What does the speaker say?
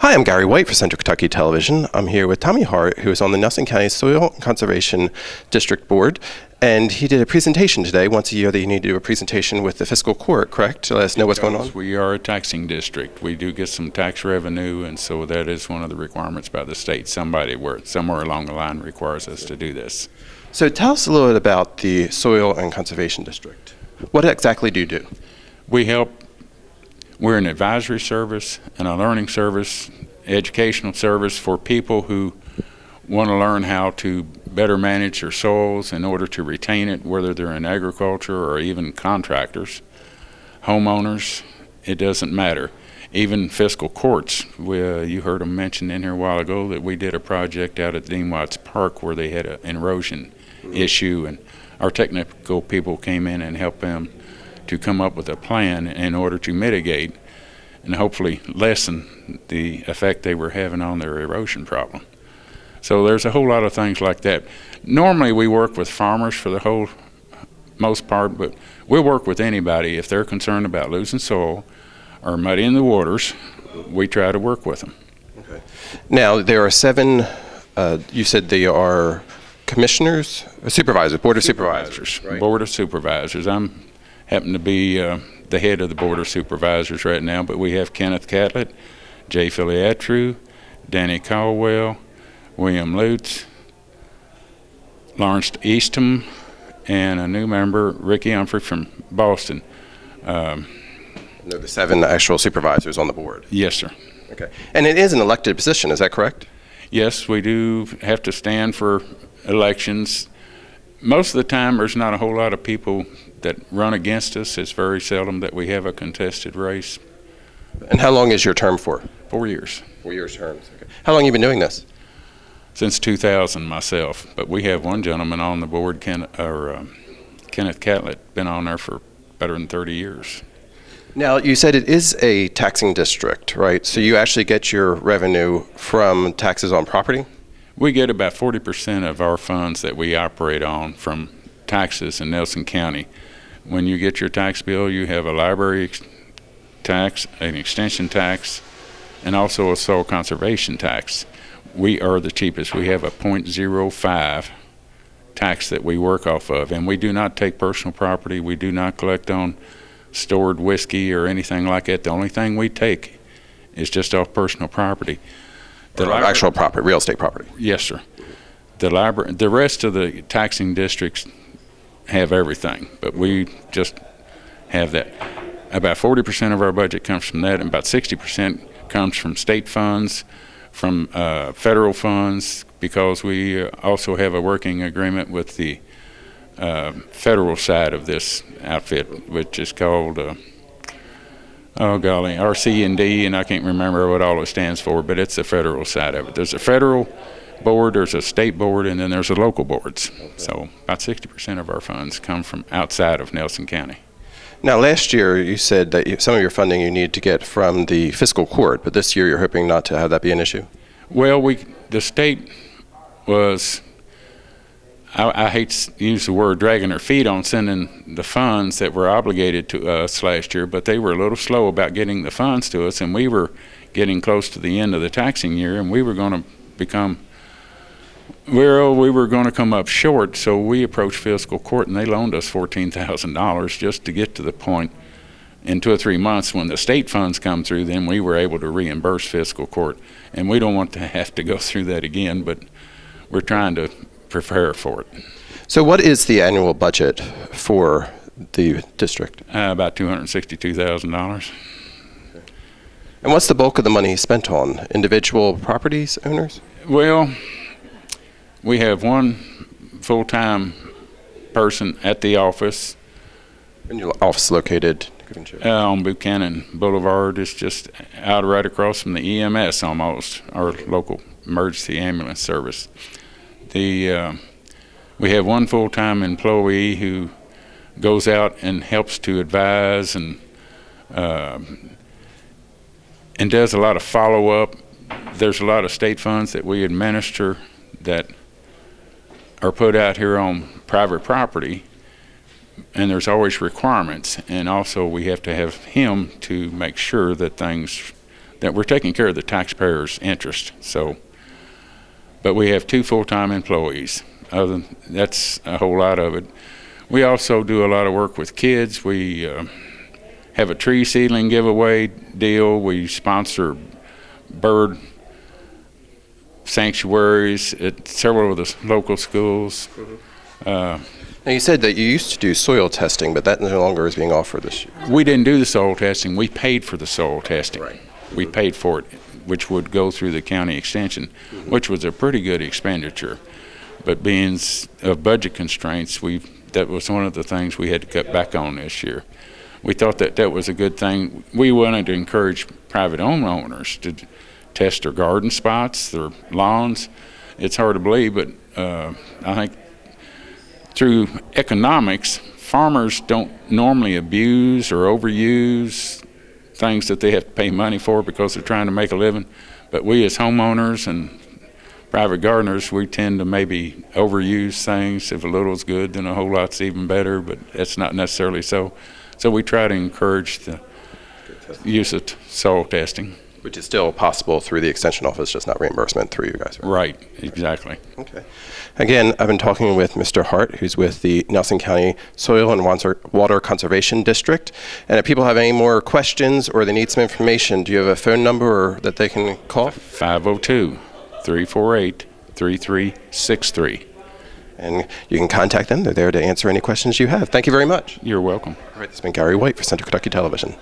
Hi, I'm Gary White for Central Kentucky Television. I'm here with Tommy Hart, who is on the Nelson County Soil Conservation District Board, and he did a presentation today. Once a year that you need to do a presentation with the fiscal court, correct? To let us know what's going on? We are a taxing district. We do get some tax revenue, and so that is one of the requirements by the state. Somewhere along the line requires us to do this. So tell us a little bit about the Soil and Conservation District. What exactly do you do? We're an advisory service and a learning service, educational service for people who want to learn how to better manage their soils in order to retain it, whether they're in agriculture or even contractors, homeowners, it doesn't matter. Even fiscal courts, you heard them mention in here a while ago that we did a project out at Dean Watts Park where they had an erosion issue, and our technical people came in and helped them to come up with a plan in order to mitigate and hopefully lessen the effect they were having on their erosion problem. So there's a whole lot of things like that. Normally we work with farmers for the most part, but we'll work with anybody if they're concerned about losing soil or muddying the waters. We try to work with them. Okay. Now there are 7, you said they are commissioners, supervisors, board of supervisors, right? Board of supervisors. Happen to be the head of the Board of Supervisors right now, but we have Kenneth Catlett, Jay Filiatru, Danny Caldwell, William Lutz, Lawrence Eastham, and a new member, Ricky Humphrey from Boston. They're the 7 actual supervisors on the board? Yes, sir. Okay. And it is an elected position, is that correct? Yes, we do have to stand for elections. Most of the time, there's not a whole lot of people that run against us. It's very seldom that we have a contested race. And how long is your term for? 4 years. 4 years terms. Okay. How long have you been doing this? Since 2000 myself, but we have one gentleman on the board, Kenneth Catlett, been on there for better than 30 years. Now, you said it is a taxing district, right? So you actually get your revenue from taxes on property? We get about 40% of our funds that we operate on from taxes in Nelson County. When you get your tax bill, you have a library tax, an extension tax, and also a soil conservation tax. We are the cheapest. We have a 0.05 tax that we work off of, and we do not take personal property. We do not collect on stored whiskey or anything like that. The only thing we take is just off personal property. The actual property, real estate property. Yes, sir. The rest of the taxing districts have everything, but we just have that. About 40% of our budget comes from that, and about 60% comes from state funds, from federal funds, because we also have a working agreement with the federal side of this outfit, which is called RC&D, and I can't remember what all it stands for, but it's the federal side of it. There's a federal board, there's a state board, and then there's the local boards. Okay. So about 60% of our funds come from outside of Nelson County. Now, last year you said that some of your funding you need to get from the fiscal court, but this year you're hoping not to have that be an issue? Well, the state was, I hate to use the word dragging their feet on sending the funds that were obligated to us last year, but they were a little slow about getting the funds to us, and we were getting close to the end of the taxing year, and we were going to come up short, so we approached fiscal court, and they loaned us $14,000 just to get to the point in 2 or 3 months when the state funds come through. Then we were able to reimburse fiscal court, and we don't want to have to go through that again, but we're trying to prepare for it. So what is the annual budget for the district? About $262,000. And what's the bulk of the money spent on? Individual properties owners? Well, we have one full-time person at the office. And your office located? On Buchanan Boulevard. It's just out right across from the EMS almost, our local emergency ambulance service. We have one full-time employee who goes out and helps to advise and does a lot of follow-up. There's a lot of state funds that we administer that are put out here on private property, and there's always requirements, and also we have to have him to make sure that things that we're taking care of the taxpayers' interest. So, but we have 2 full-time employees. That's a whole lot of it. We also do a lot of work with kids. We have a tree seedling giveaway deal. We sponsor bird sanctuaries at several of the local schools. Now, you said that you used to do soil testing, but that no longer is being offered this year. We didn't do the soil testing. We paid for the soil testing. Right. We paid for it, which would go through the county extension, which was a pretty good expenditure. But being of budget constraints, that was one of the things we had to cut back on this year. We thought that was a good thing. We wanted to encourage private owners to test their garden spots, their lawns. It's hard to believe, but I think through economics, farmers don't normally abuse or overuse things that they have to pay money for because they're trying to make a living. But we as homeowners and private gardeners, we tend to maybe overuse things. If a little is good, then a whole lot's even better, but that's not necessarily so. So we try to encourage the use of soil testing. Which is still possible through the Extension Office, just not reimbursement through you guys. Right, exactly. Okay. Again, I've been talking with Mr. Hart, who's with the Nelson County Soil and Water Conservation District. And if people have any more questions or they need some information, do you have a phone number that they can call? 502-348-3363. And you can contact them. They're there to answer any questions you have. Thank you very much. You're welcome. All right, this has been Gary White for Central Kentucky Television.